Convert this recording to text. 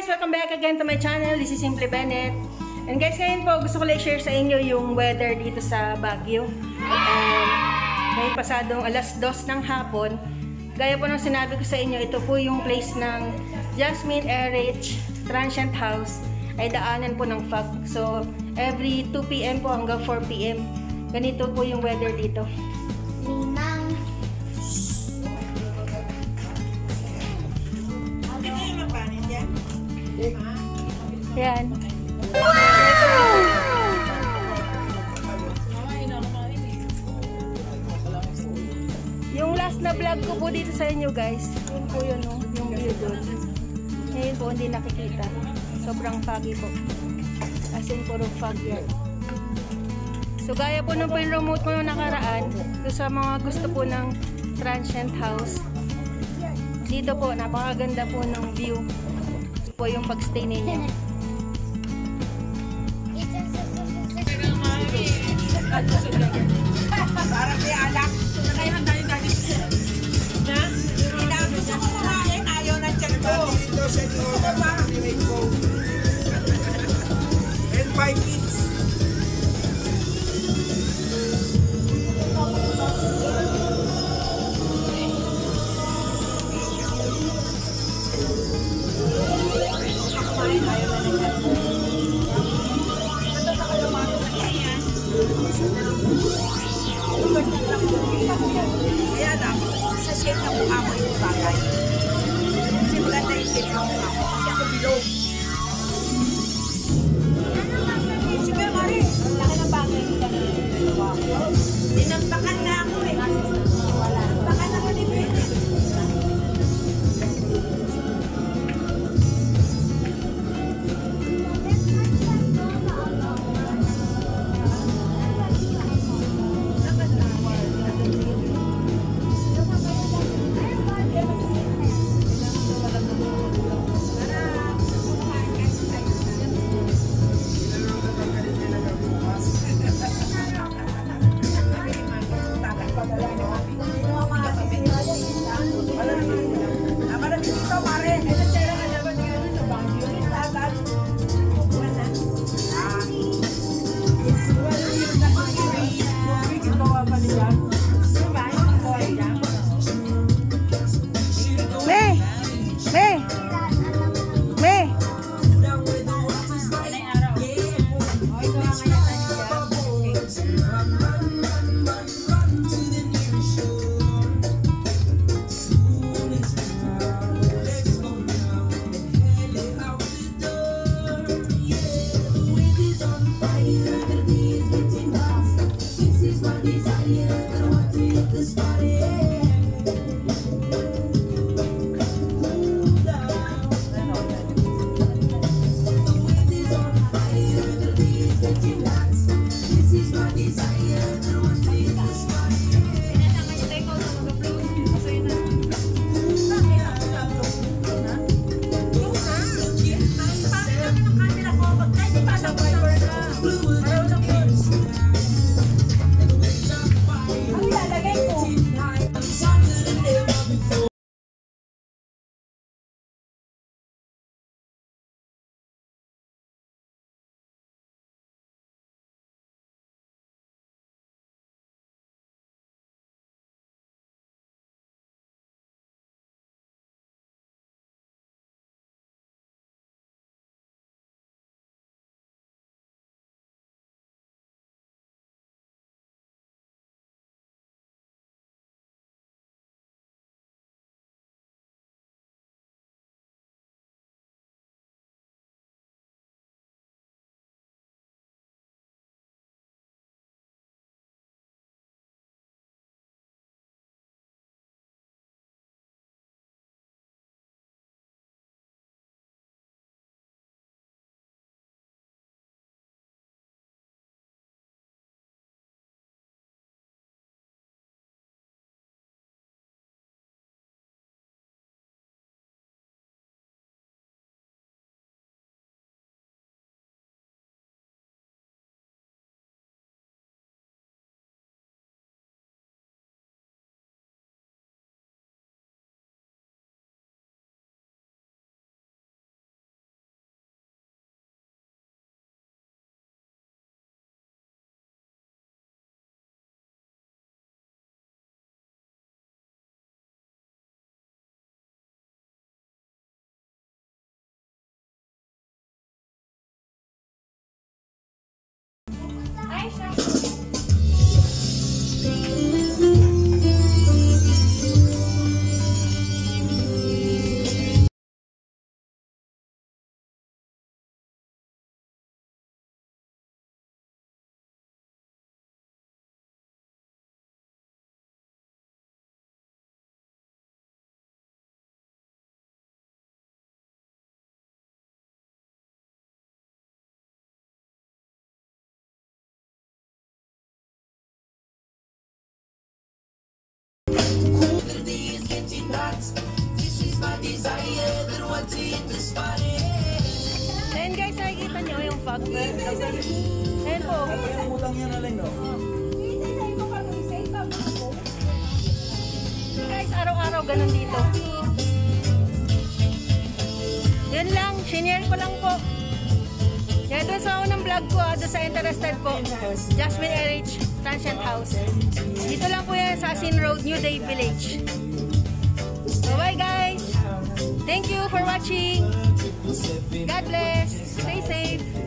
guys! Welcome back again to my channel. This is Simply Bennett. And guys, ngayon po gusto ko lang i-share sa inyo yung weather dito sa Baguio. And may pasadong alas 2 ng hapon. Gaya po ng sinabi ko sa inyo, ito po yung place ng Jasmine RH Transient House ay daanan po ng fog. So, every 2 PM po hanggang 4 PM. Ganito po yung weather dito. Yan. Yung last na vlog ko po dito sa inyo guys, yun po yun, no? Yung view doon. Ngayon po hindi nakikita. Sobrang foggy po. As in puro fog yan. So gaya po nung remote ko nung nakaraan, sa mga gusto po ng transient house, dito po, napakaganda po ng view. Po yung pagstay ninyo. Parang may alak. Nakayahan tayo dati. Na? Gusto ko kumain. Ayaw ng tiyan ko. And 5 kids. Ayan guys, nakikita nyo yung fog. Ayan po. Yung utang niya na lang, no? Guys, araw-araw ganun dito. Yan lang, shinare ko lang po. Yan doon sa unang vlog ko, doon sa interested po. Jasmine RH Transient House. Dito lang po yan sa Asin Road, New Day Village. Bye-bye guys! Thank you for watching! God bless! Stay safe!